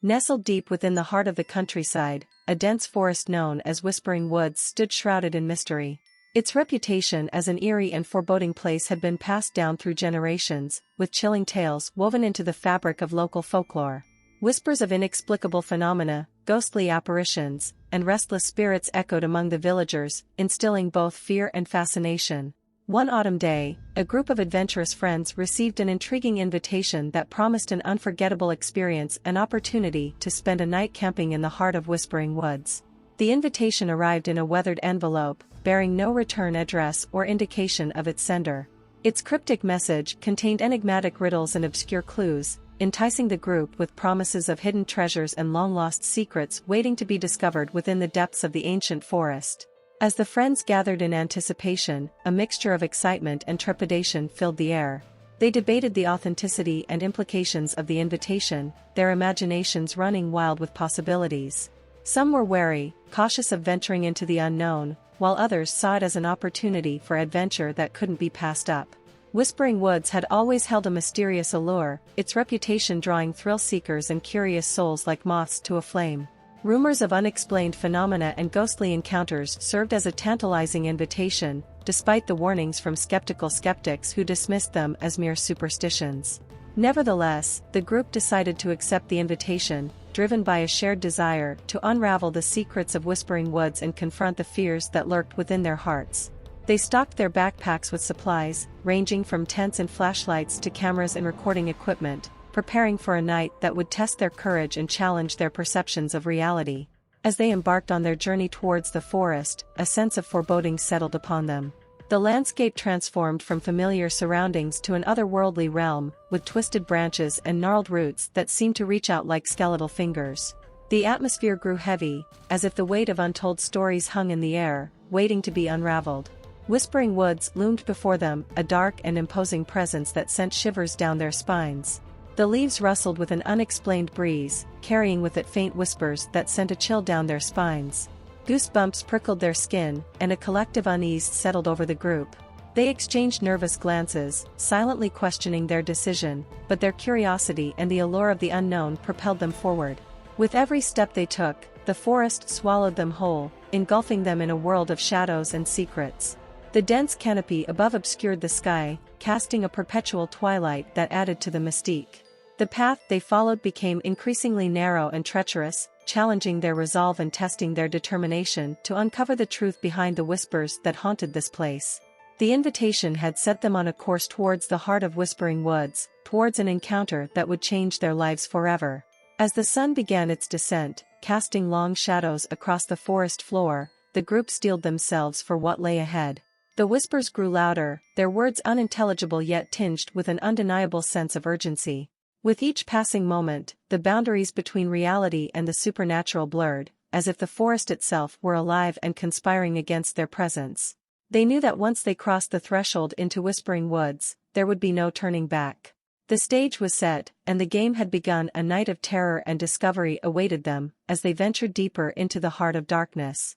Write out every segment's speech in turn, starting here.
Nestled deep within the heart of the countryside, a dense forest known as Whispering Woods stood shrouded in mystery. Its reputation as an eerie and foreboding place had been passed down through generations, with chilling tales woven into the fabric of local folklore. Whispers of inexplicable phenomena, ghostly apparitions, and restless spirits echoed among the villagers, instilling both fear and fascination. One autumn day, a group of adventurous friends received an intriguing invitation that promised an unforgettable experience and opportunity to spend a night camping in the heart of Whispering Woods. The invitation arrived in a weathered envelope, bearing no return address or indication of its sender. Its cryptic message contained enigmatic riddles and obscure clues, enticing the group with promises of hidden treasures and long-lost secrets waiting to be discovered within the depths of the ancient forest. As the friends gathered in anticipation, a mixture of excitement and trepidation filled the air. They debated the authenticity and implications of the invitation, their imaginations running wild with possibilities. Some were wary, cautious of venturing into the unknown, while others saw it as an opportunity for adventure that couldn't be passed up. Whispering Woods had always held a mysterious allure, its reputation drawing thrill-seekers and curious souls like moths to a flame. Rumors of unexplained phenomena and ghostly encounters served as a tantalizing invitation, despite the warnings from skeptical skeptics who dismissed them as mere superstitions. Nevertheless, the group decided to accept the invitation, driven by a shared desire to unravel the secrets of Whispering Woods and confront the fears that lurked within their hearts. They stocked their backpacks with supplies, ranging from tents and flashlights to cameras and recording equipment, preparing for a night that would test their courage and challenge their perceptions of reality. As they embarked on their journey towards the forest, a sense of foreboding settled upon them. The landscape transformed from familiar surroundings to an otherworldly realm, with twisted branches and gnarled roots that seemed to reach out like skeletal fingers. The atmosphere grew heavy, as if the weight of untold stories hung in the air, waiting to be unraveled. Whispering Woods loomed before them, a dark and imposing presence that sent shivers down their spines. The leaves rustled with an unexplained breeze, carrying with it faint whispers that sent a chill down their spines. Goosebumps prickled their skin, and a collective unease settled over the group. They exchanged nervous glances, silently questioning their decision, but their curiosity and the allure of the unknown propelled them forward. With every step they took, the forest swallowed them whole, engulfing them in a world of shadows and secrets. The dense canopy above obscured the sky, casting a perpetual twilight that added to the mystique. The path they followed became increasingly narrow and treacherous, challenging their resolve and testing their determination to uncover the truth behind the whispers that haunted this place. The invitation had set them on a course towards the heart of Whispering Woods, towards an encounter that would change their lives forever. As the sun began its descent, casting long shadows across the forest floor, the group steeled themselves for what lay ahead. The whispers grew louder, their words unintelligible yet tinged with an undeniable sense of urgency. With each passing moment, the boundaries between reality and the supernatural blurred, as if the forest itself were alive and conspiring against their presence. They knew that once they crossed the threshold into Whispering Woods, there would be no turning back. The stage was set, and the game had begun. A night of terror and discovery awaited them, as they ventured deeper into the heart of darkness.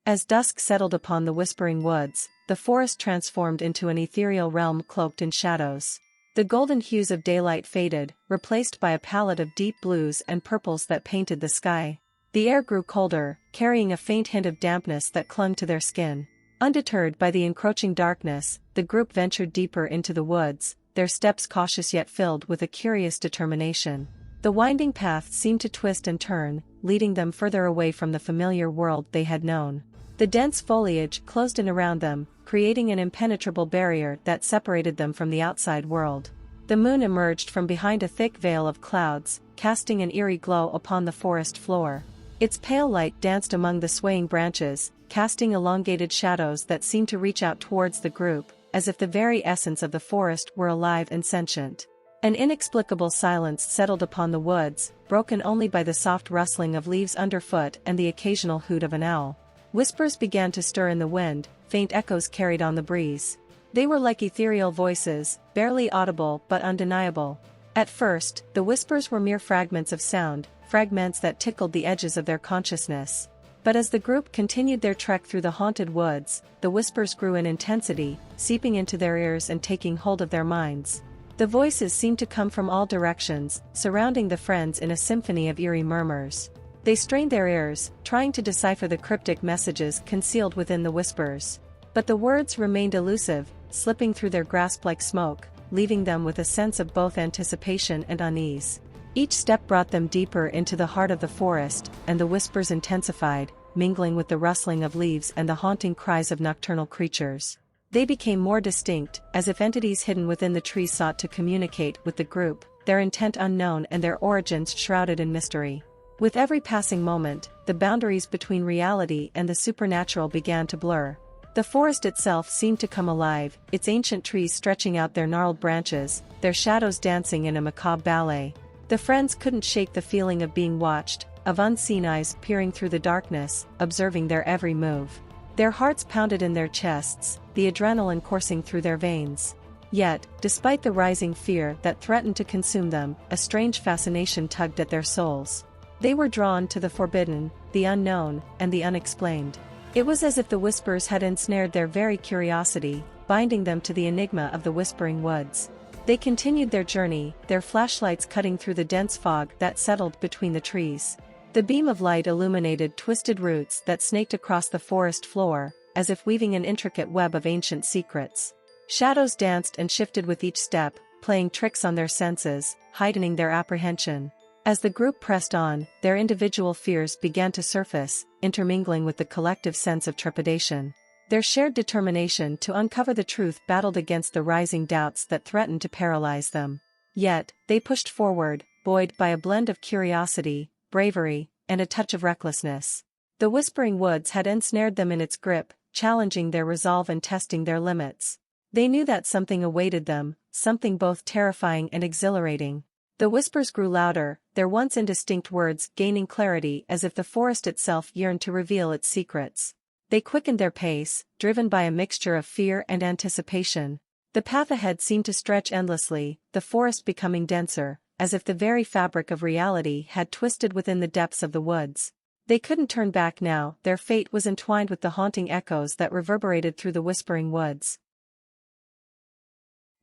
As dusk settled upon the Whispering Woods, the forest transformed into an ethereal realm cloaked in shadows. The golden hues of daylight faded, replaced by a palette of deep blues and purples that painted the sky. The air grew colder, carrying a faint hint of dampness that clung to their skin. Undeterred by the encroaching darkness, the group ventured deeper into the woods, their steps cautious yet filled with a curious determination. The winding path seemed to twist and turn, leading them further away from the familiar world they had known. The dense foliage closed in around them, creating an impenetrable barrier that separated them from the outside world. The moon emerged from behind a thick veil of clouds, casting an eerie glow upon the forest floor. Its pale light danced among the swaying branches, casting elongated shadows that seemed to reach out towards the group, as if the very essence of the forest were alive and sentient. An inexplicable silence settled upon the woods, broken only by the soft rustling of leaves underfoot and the occasional hoot of an owl. Whispers began to stir in the wind, faint echoes carried on the breeze. They were like ethereal voices, barely audible but undeniable. At first, the whispers were mere fragments of sound, fragments that tickled the edges of their consciousness. But as the group continued their trek through the haunted woods, the whispers grew in intensity, seeping into their ears and taking hold of their minds. The voices seemed to come from all directions, surrounding the friends in a symphony of eerie murmurs. They strained their ears, trying to decipher the cryptic messages concealed within the whispers. But the words remained elusive, slipping through their grasp like smoke, leaving them with a sense of both anticipation and unease. Each step brought them deeper into the heart of the forest, and the whispers intensified, mingling with the rustling of leaves and the haunting cries of nocturnal creatures. They became more distinct, as if entities hidden within the trees sought to communicate with the group, their intent unknown and their origins shrouded in mystery. With every passing moment, the boundaries between reality and the supernatural began to blur. The forest itself seemed to come alive, its ancient trees stretching out their gnarled branches, their shadows dancing in a macabre ballet. The friends couldn't shake the feeling of being watched, of unseen eyes peering through the darkness, observing their every move. Their hearts pounded in their chests, the adrenaline coursing through their veins. Yet, despite the rising fear that threatened to consume them, a strange fascination tugged at their souls. They were drawn to the forbidden, the unknown, and the unexplained. It was as if the whispers had ensnared their very curiosity, binding them to the enigma of the Whispering Woods. They continued their journey, their flashlights cutting through the dense fog that settled between the trees. The beam of light illuminated twisted roots that snaked across the forest floor, as if weaving an intricate web of ancient secrets. Shadows danced and shifted with each step, playing tricks on their senses, heightening their apprehension. As the group pressed on, their individual fears began to surface, intermingling with the collective sense of trepidation. Their shared determination to uncover the truth battled against the rising doubts that threatened to paralyze them. Yet, they pushed forward, buoyed by a blend of curiosity, bravery, and a touch of recklessness. The Whispering Woods had ensnared them in its grip, challenging their resolve and testing their limits. They knew that something awaited them, something both terrifying and exhilarating. The whispers grew louder, their once indistinct words gaining clarity as if the forest itself yearned to reveal its secrets. They quickened their pace, driven by a mixture of fear and anticipation. The path ahead seemed to stretch endlessly, the forest becoming denser, as if the very fabric of reality had twisted within the depths of the woods. They couldn't turn back now, their fate was entwined with the haunting echoes that reverberated through the Whispering Woods.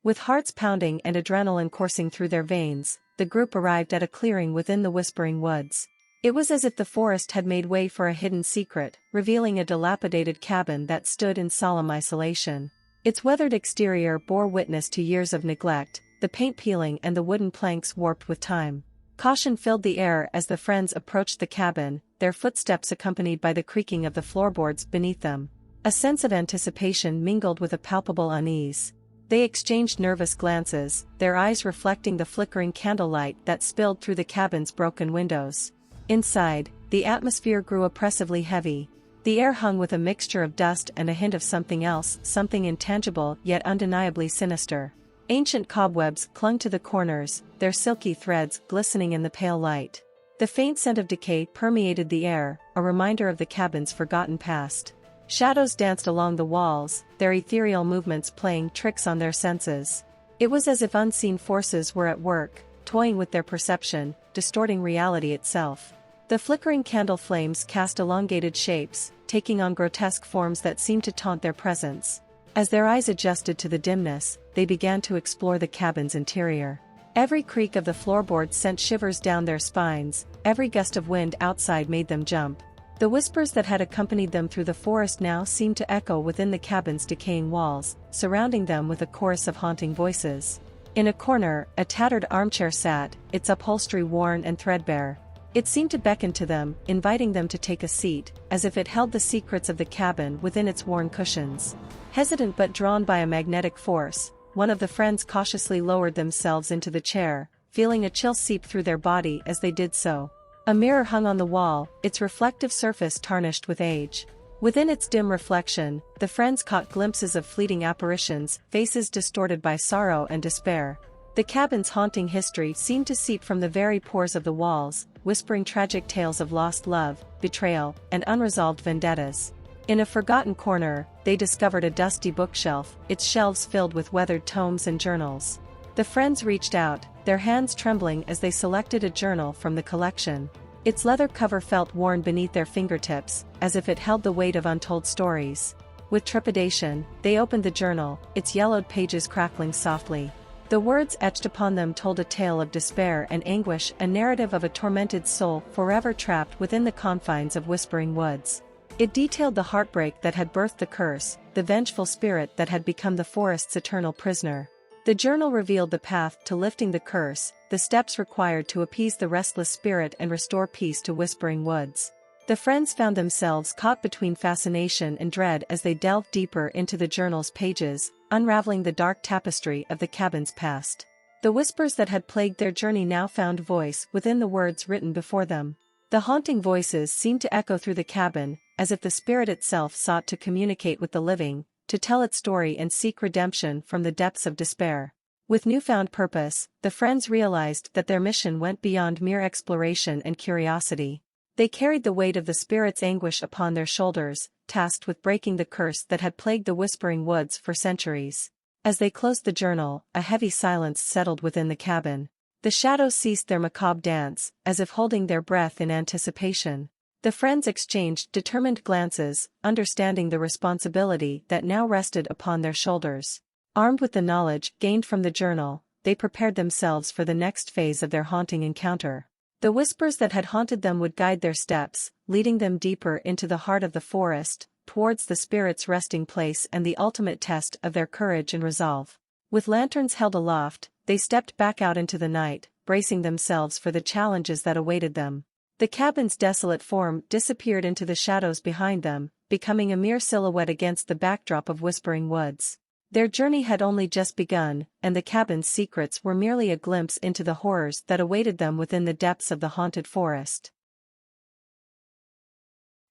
With hearts pounding and adrenaline coursing through their veins, the group arrived at a clearing within the Whispering Woods. It was as if the forest had made way for a hidden secret, revealing a dilapidated cabin that stood in solemn isolation. Its weathered exterior bore witness to years of neglect, the paint peeling and the wooden planks warped with time. Caution filled the air as the friends approached the cabin, their footsteps accompanied by the creaking of the floorboards beneath them. A sense of anticipation mingled with a palpable unease. They exchanged nervous glances, their eyes reflecting the flickering candlelight that spilled through the cabin's broken windows. Inside, the atmosphere grew oppressively heavy. The air hung with a mixture of dust and a hint of something else, something intangible yet undeniably sinister. Ancient cobwebs clung to the corners, their silky threads glistening in the pale light. The faint scent of decay permeated the air, a reminder of the cabin's forgotten past. Shadows danced along the walls, their ethereal movements playing tricks on their senses. It was as if unseen forces were at work, toying with their perception, distorting reality itself. The flickering candle flames cast elongated shapes, taking on grotesque forms that seemed to taunt their presence. As their eyes adjusted to the dimness, they began to explore the cabin's interior. Every creak of the floorboards sent shivers down their spines, every gust of wind outside made them jump. The whispers that had accompanied them through the forest now seemed to echo within the cabin's decaying walls, surrounding them with a chorus of haunting voices. In a corner, a tattered armchair sat, its upholstery worn and threadbare. It seemed to beckon to them, inviting them to take a seat, as if it held the secrets of the cabin within its worn cushions. Hesitant but drawn by a magnetic force, one of the friends cautiously lowered themselves into the chair, feeling a chill seep through their body as they did so. A mirror hung on the wall, its reflective surface tarnished with age. Within its dim reflection, the friends caught glimpses of fleeting apparitions, faces distorted by sorrow and despair. The cabin's haunting history seemed to seep from the very pores of the walls, whispering tragic tales of lost love, betrayal, and unresolved vendettas. In a forgotten corner, they discovered a dusty bookshelf, its shelves filled with weathered tomes and journals. The friends reached out, their hands trembling as they selected a journal from the collection. Its leather cover felt worn beneath their fingertips, as if it held the weight of untold stories. With trepidation, they opened the journal, its yellowed pages crackling softly. The words etched upon them told a tale of despair and anguish, a narrative of a tormented soul forever trapped within the confines of Whispering Woods. It detailed the heartbreak that had birthed the curse, the vengeful spirit that had become the forest's eternal prisoner. The journal revealed the path to lifting the curse, the steps required to appease the restless spirit and restore peace to Whispering Woods. The friends found themselves caught between fascination and dread as they delved deeper into the journal's pages, unraveling the dark tapestry of the cabin's past. The whispers that had plagued their journey now found voice within the words written before them. The haunting voices seemed to echo through the cabin, as if the spirit itself sought to communicate with the living, to tell its story and seek redemption from the depths of despair. With newfound purpose, the friends realized that their mission went beyond mere exploration and curiosity. They carried the weight of the spirit's anguish upon their shoulders, tasked with breaking the curse that had plagued the Whispering Woods for centuries. As they closed the journal, a heavy silence settled within the cabin. The shadows ceased their macabre dance, as if holding their breath in anticipation. The friends exchanged determined glances, understanding the responsibility that now rested upon their shoulders. Armed with the knowledge gained from the journal, they prepared themselves for the next phase of their haunting encounter. The whispers that had haunted them would guide their steps, leading them deeper into the heart of the forest, towards the spirit's resting place and the ultimate test of their courage and resolve. With lanterns held aloft, they stepped back out into the night, bracing themselves for the challenges that awaited them. The cabin's desolate form disappeared into the shadows behind them, becoming a mere silhouette against the backdrop of Whispering Woods. Their journey had only just begun, and the cabin's secrets were merely a glimpse into the horrors that awaited them within the depths of the haunted forest.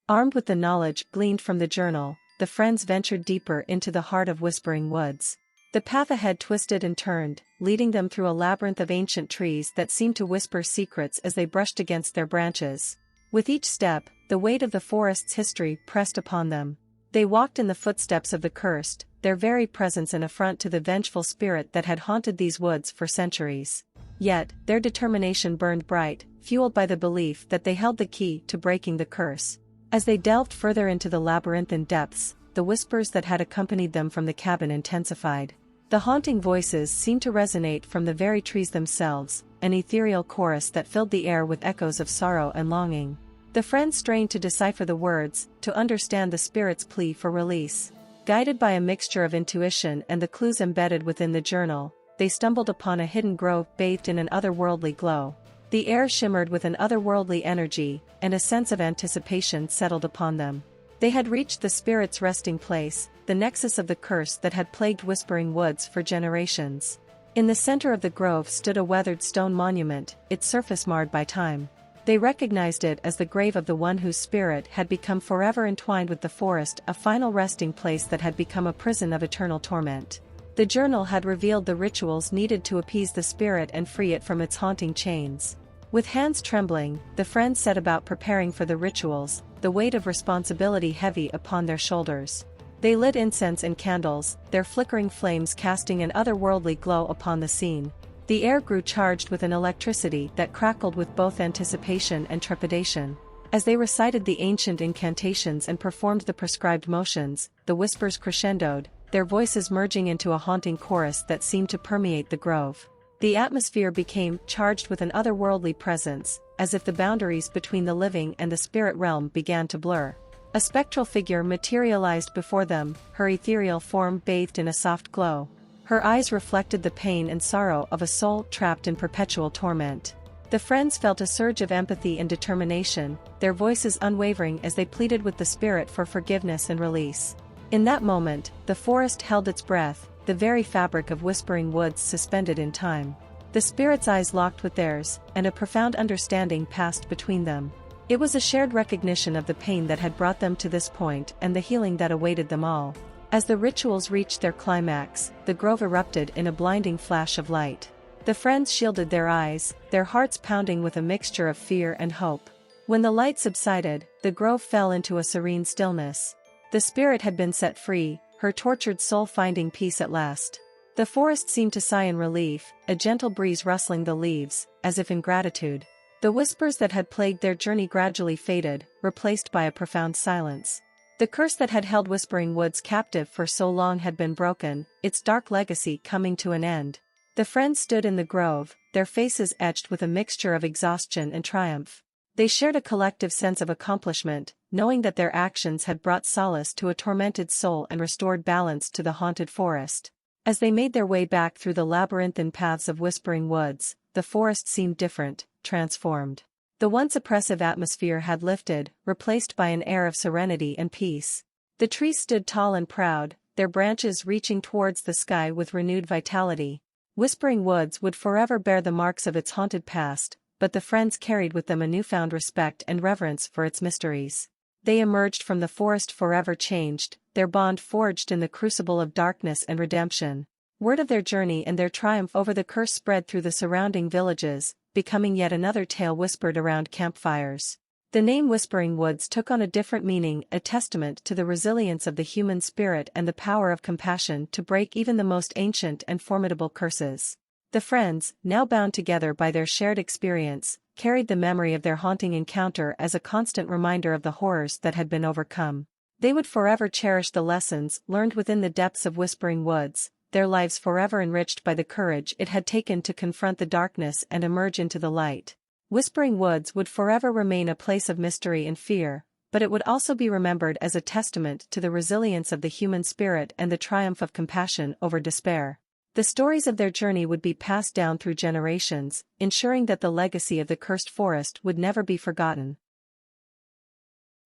Armed with the knowledge gleaned from the journal, the friends ventured deeper into the heart of Whispering Woods. The path ahead twisted and turned, leading them through a labyrinth of ancient trees that seemed to whisper secrets as they brushed against their branches. With each step, the weight of the forest's history pressed upon them. They walked in the footsteps of the cursed, their very presence an affront to the vengeful spirit that had haunted these woods for centuries. Yet, their determination burned bright, fueled by the belief that they held the key to breaking the curse. As they delved further into the labyrinthine depths, the whispers that had accompanied them from the cabin intensified. The haunting voices seemed to resonate from the very trees themselves, an ethereal chorus that filled the air with echoes of sorrow and longing. The friends strained to decipher the words, to understand the spirit's plea for release. Guided by a mixture of intuition and the clues embedded within the journal, they stumbled upon a hidden grove bathed in an otherworldly glow. The air shimmered with an otherworldly energy, and a sense of anticipation settled upon them. They had reached the spirit's resting place, the nexus of the curse that had plagued Whispering Woods for generations. In the center of the grove stood a weathered stone monument, its surface marred by time. They recognized it as the grave of the one whose spirit had become forever entwined with the forest, a final resting place that had become a prison of eternal torment. The journal had revealed the rituals needed to appease the spirit and free it from its haunting chains. With hands trembling, the friends set about preparing for the rituals, the weight of responsibility heavy upon their shoulders. They lit incense and candles, their flickering flames casting an otherworldly glow upon the scene. The air grew charged with an electricity that crackled with both anticipation and trepidation. As they recited the ancient incantations and performed the prescribed motions, the whispers crescendoed, their voices merging into a haunting chorus that seemed to permeate the grove. The atmosphere became charged with an otherworldly presence, as if the boundaries between the living and the spirit realm began to blur. A spectral figure materialized before them, her ethereal form bathed in a soft glow. Her eyes reflected the pain and sorrow of a soul trapped in perpetual torment. The friends felt a surge of empathy and determination, their voices unwavering as they pleaded with the spirit for forgiveness and release. In that moment, the forest held its breath, the very fabric of Whispering Woods suspended in time. The spirit's eyes locked with theirs, and a profound understanding passed between them. It was a shared recognition of the pain that had brought them to this point and the healing that awaited them all. As the rituals reached their climax, the grove erupted in a blinding flash of light. The friends shielded their eyes, their hearts pounding with a mixture of fear and hope. When the light subsided, the grove fell into a serene stillness. The spirit had been set free, her tortured soul finding peace at last. The forest seemed to sigh in relief, a gentle breeze rustling the leaves, as if in gratitude. The whispers that had plagued their journey gradually faded, replaced by a profound silence. The curse that had held Whispering Woods captive for so long had been broken, its dark legacy coming to an end. The friends stood in the grove, their faces etched with a mixture of exhaustion and triumph. They shared a collective sense of accomplishment, knowing that their actions had brought solace to a tormented soul and restored balance to the haunted forest. As they made their way back through the labyrinthine paths of Whispering Woods, the forest seemed different, transformed. The once oppressive atmosphere had lifted, replaced by an air of serenity and peace. The trees stood tall and proud, their branches reaching towards the sky with renewed vitality. Whispering Woods would forever bear the marks of its haunted past, but the friends carried with them a newfound respect and reverence for its mysteries. They emerged from the forest forever changed, their bond forged in the crucible of darkness and redemption. Word of their journey and their triumph over the curse spread through the surrounding villages, becoming yet another tale whispered around campfires. The name Whispering Woods took on a different meaning, a testament to the resilience of the human spirit and the power of compassion to break even the most ancient and formidable curses. The friends, now bound together by their shared experience, carried the memory of their haunting encounter as a constant reminder of the horrors that had been overcome. They would forever cherish the lessons learned within the depths of Whispering Woods, their lives forever enriched by the courage it had taken to confront the darkness and emerge into the light. Whispering Woods would forever remain a place of mystery and fear, but it would also be remembered as a testament to the resilience of the human spirit and the triumph of compassion over despair. The stories of their journey would be passed down through generations, ensuring that the legacy of the cursed forest would never be forgotten.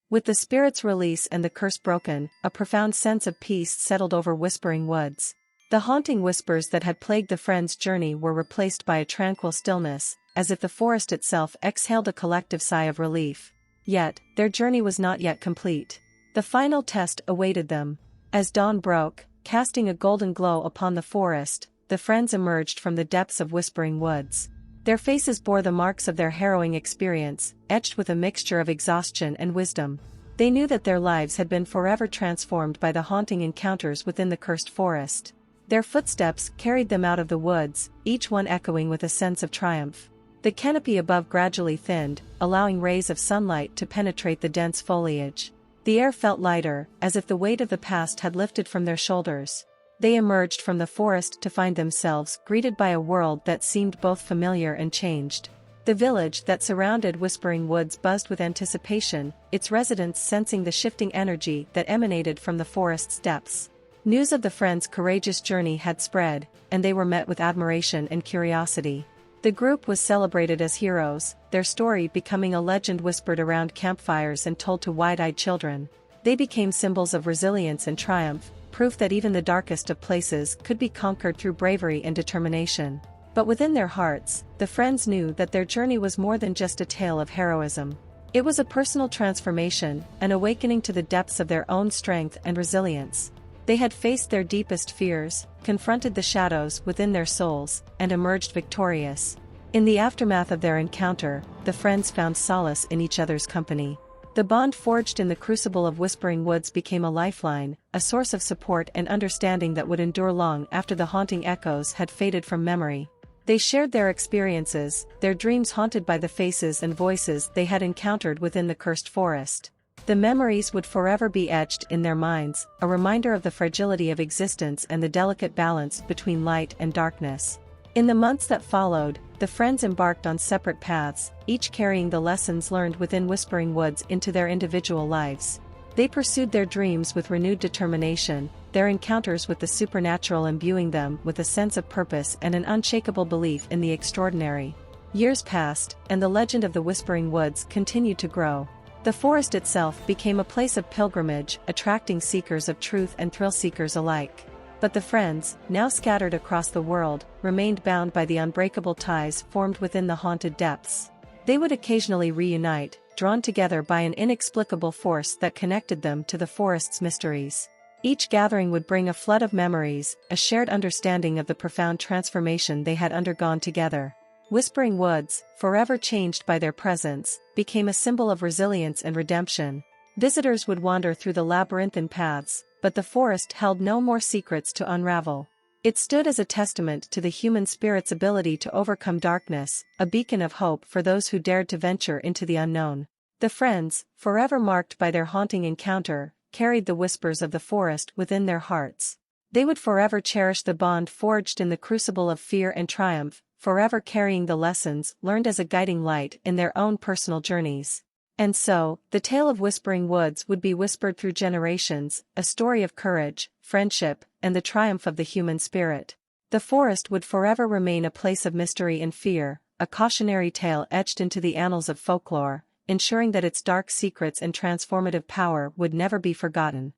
With the spirit's release and the curse broken, a profound sense of peace settled over Whispering Woods. The haunting whispers that had plagued the friends' journey were replaced by a tranquil stillness, as if the forest itself exhaled a collective sigh of relief. Yet, their journey was not yet complete. The final test awaited them. As dawn broke, casting a golden glow upon the forest, the friends emerged from the depths of Whispering Woods. Their faces bore the marks of their harrowing experience, etched with a mixture of exhaustion and wisdom. They knew that their lives had been forever transformed by the haunting encounters within the cursed forest. Their footsteps carried them out of the woods, each one echoing with a sense of triumph. The canopy above gradually thinned, allowing rays of sunlight to penetrate the dense foliage. The air felt lighter, as if the weight of the past had lifted from their shoulders. They emerged from the forest to find themselves greeted by a world that seemed both familiar and changed. The village that surrounded Whispering Woods buzzed with anticipation, its residents sensing the shifting energy that emanated from the forest's depths. News of the friends' courageous journey had spread, and they were met with admiration and curiosity. The group was celebrated as heroes, their story becoming a legend whispered around campfires and told to wide-eyed children. They became symbols of resilience and triumph, proof that even the darkest of places could be conquered through bravery and determination. But within their hearts, the friends knew that their journey was more than just a tale of heroism. It was a personal transformation, an awakening to the depths of their own strength and resilience. They had faced their deepest fears, confronted the shadows within their souls, and emerged victorious. In the aftermath of their encounter, the friends found solace in each other's company. The bond forged in the crucible of Whispering Woods became a lifeline, a source of support and understanding that would endure long after the haunting echoes had faded from memory. They shared their experiences, their dreams haunted by the faces and voices they had encountered within the cursed forest. The memories would forever be etched in their minds, a reminder of the fragility of existence and the delicate balance between light and darkness. In the months that followed, the friends embarked on separate paths, each carrying the lessons learned within Whispering Woods into their individual lives. They pursued their dreams with renewed determination, their encounters with the supernatural imbuing them with a sense of purpose and an unshakable belief in the extraordinary. Years passed, and the legend of the Whispering Woods continued to grow. The forest itself became a place of pilgrimage, attracting seekers of truth and thrill-seekers alike. But the friends, now scattered across the world, remained bound by the unbreakable ties formed within the haunted depths. They would occasionally reunite, drawn together by an inexplicable force that connected them to the forest's mysteries. Each gathering would bring a flood of memories, a shared understanding of the profound transformation they had undergone together. Whispering Woods, forever changed by their presence, became a symbol of resilience and redemption. Visitors would wander through the labyrinthine paths, but the forest held no more secrets to unravel. It stood as a testament to the human spirit's ability to overcome darkness, a beacon of hope for those who dared to venture into the unknown. The friends, forever marked by their haunting encounter, carried the whispers of the forest within their hearts. They would forever cherish the bond forged in the crucible of fear and triumph, forever carrying the lessons learned as a guiding light in their own personal journeys. And so, the tale of Whispering Woods would be whispered through generations, a story of courage, friendship, and the triumph of the human spirit. The forest would forever remain a place of mystery and fear, a cautionary tale etched into the annals of folklore, ensuring that its dark secrets and transformative power would never be forgotten.